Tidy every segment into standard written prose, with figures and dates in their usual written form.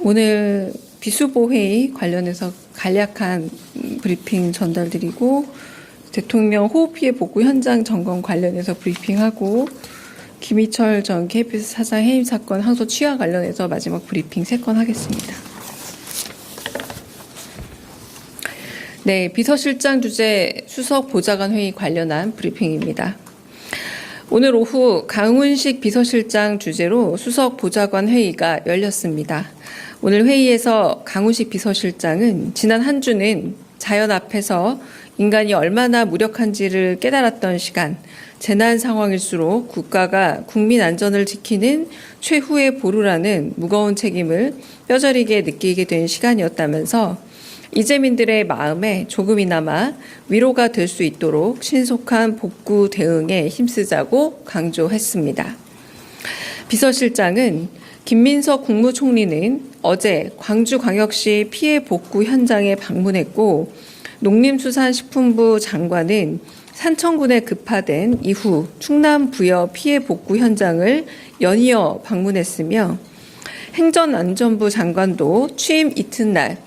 오늘 비수보회의 관련해서 간략한 브리핑 전달드리고 대통령 호흡피해 복구 현장 점검 관련해서 브리핑하고 김희철 전 KBS 사장 해임 사건 항소 취하 관련해서 마지막 브리핑 3건 하겠습니다. 네, 비서실장 주재 수석 보좌관 회의 관련한 브리핑입니다. 오늘 오후 강훈식 비서실장 주재로 수석 보좌관 회의가 열렸습니다. 오늘 회의에서 강훈식 비서실장은 지난 한 주는 자연 앞에서 인간이 얼마나 무력한지를 깨달았던 시간, 재난 상황일수록 국가가 국민 안전을 지키는 최후의 보루라는 무거운 책임을 뼈저리게 느끼게 된 시간이었다면서 이재민들의 마음에 조금이나마 위로가 될 수 있도록 신속한 복구 대응에 힘쓰자고 강조했습니다. 비서실장은 김민석 국무총리는 어제 광주광역시 피해 복구 현장에 방문했고 농림수산식품부 장관은 산청군에 급파된 이후 충남 부여 피해 복구 현장을 연이어 방문했으며 행정안전부 장관도 취임 이튿날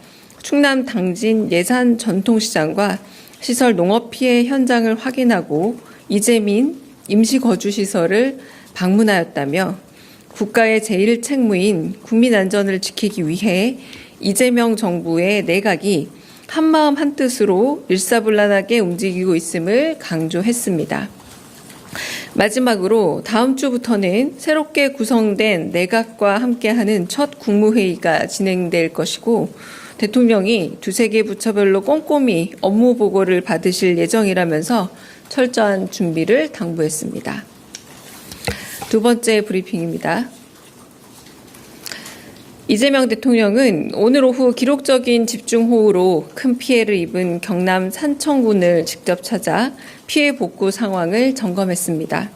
충남 당진 예산 전통시장과 시설 농업 피해 현장을 확인하고 이재민 임시거주시설을 방문하였다며 국가의 제1 책무인 국민 안전을 지키기 위해 이재명 정부의 내각이 한마음 한뜻으로 일사불란하게 움직이고 있음을 강조했습니다. 마지막으로 다음 주부터는 새롭게 구성된 내각과 함께하는 첫 국무회의가 진행될 것이고 대통령이 두세 개 부처별로 꼼꼼히 업무 보고를 받으실 예정이라면서 철저한 준비를 당부했습니다. 두 번째 브리핑입니다. 이재명 대통령은 오늘 오후 기록적인 집중호우로 큰 피해를 입은 경남 산청군을 직접 찾아 피해 복구 상황을 점검했습니다.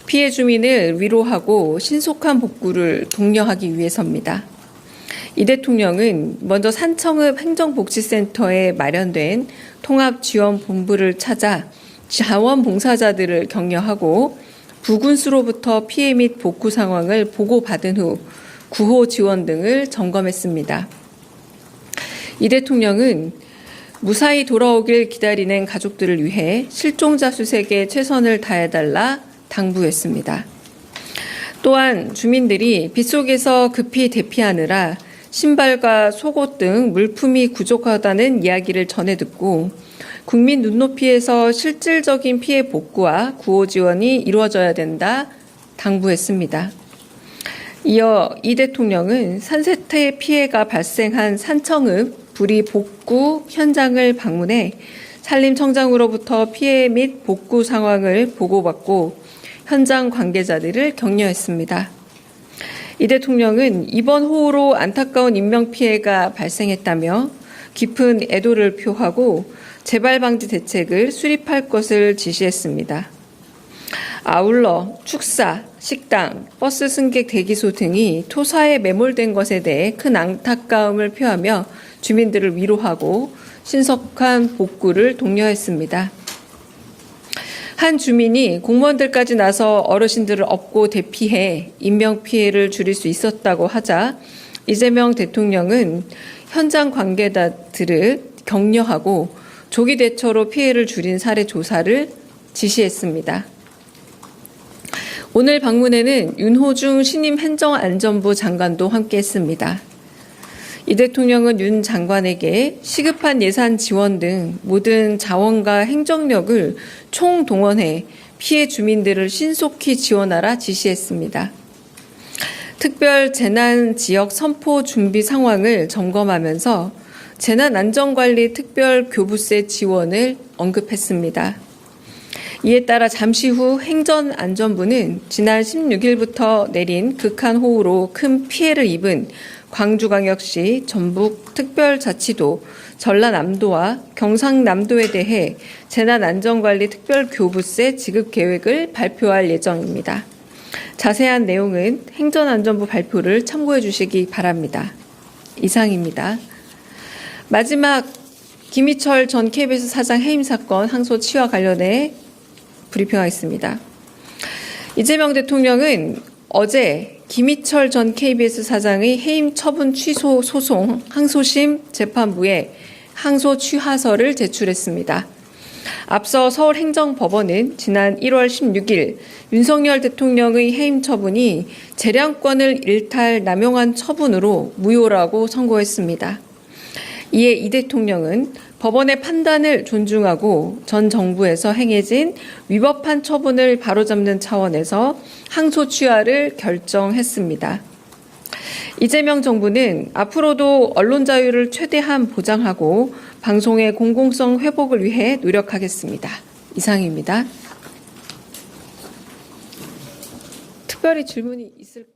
피해 주민을 위로하고 신속한 복구를 독려하기 위해서입니다. 이 대통령은 먼저 산청읍 행정복지센터에 마련된 통합지원본부를 찾아 자원봉사자들을 격려하고 부군수로부터 피해 및 복구 상황을 보고받은 후 구호 지원 등을 점검했습니다. 이 대통령은 무사히 돌아오길 기다리는 가족들을 위해 실종자 수색에 최선을 다해달라 당부했습니다. 또한 주민들이 빗속에서 급히 대피하느라 신발과 속옷 등 물품이 부족하다는 이야기를 전해 듣고 국민 눈높이에서 실질적인 피해 복구와 구호 지원이 이루어져야 된다 당부했습니다. 이어 이 대통령은 산세태 피해가 발생한 산청읍 불이 복구 현장을 방문해 산림청장으로부터 피해 및 복구 상황을 보고받고 현장 관계자들을 격려했습니다. 이 대통령은 이번 호우로 안타까운 인명피해가 발생했다며 깊은 애도를 표하고 재발 방지 대책을 수립할 것을 지시했습니다. 아울러 축사, 식당, 버스 승객 대기소 등이 토사에 매몰된 것에 대해 큰 안타까움을 표하며 주민들을 위로하고 신속한 복구를 독려했습니다. 한 주민이 공무원들까지 나서 어르신들을 업고 대피해 인명피해를 줄일 수 있었다고 하자 이재명 대통령은 현장 관계자들을 격려하고 조기 대처로 피해를 줄인 사례 조사를 지시했습니다. 오늘 방문에는 윤호중 신임 행정안전부 장관도 함께했습니다. 이 대통령은 윤 장관에게 시급한 예산 지원 등 모든 자원과 행정력을 총동원해 피해 주민들을 신속히 지원하라 지시했습니다. 특별 재난 지역 선포 준비 상황을 점검하면서 재난안전관리 특별교부세 지원을 언급했습니다. 이에 따라 잠시 후 행정안전부는 지난 16일부터 내린 극한 호우로 큰 피해를 입은 광주광역시, 전북특별자치도, 전라남도와 경상남도에 대해 재난안전관리 특별교부세 지급 계획을 발표할 예정입니다. 자세한 내용은 행정안전부 발표를 참고해 주시기 바랍니다. 이상입니다. 마지막 김희철 전 KBS 사장 해임 사건 항소 취하 관련해 브리핑하겠습니다. 이재명 대통령은 어제 김희철 전 KBS 사장의 해임 처분 취소 소송 항소심 재판부에 항소 취하서를 제출했습니다. 앞서 서울행정법원은 지난 1월 16일 윤석열 대통령의 해임 처분이 재량권을 일탈 남용한 처분으로 무효라고 선고했습니다. 이에 이 대통령은 법원의 판단을 존중하고 전 정부에서 행해진 위법한 처분을 바로잡는 차원에서 항소 취하를 결정했습니다. 이재명 정부는 앞으로도 언론 자유를 최대한 보장하고 방송의 공공성 회복을 위해 노력하겠습니다. 이상입니다. 특별히 질문이 있을까요?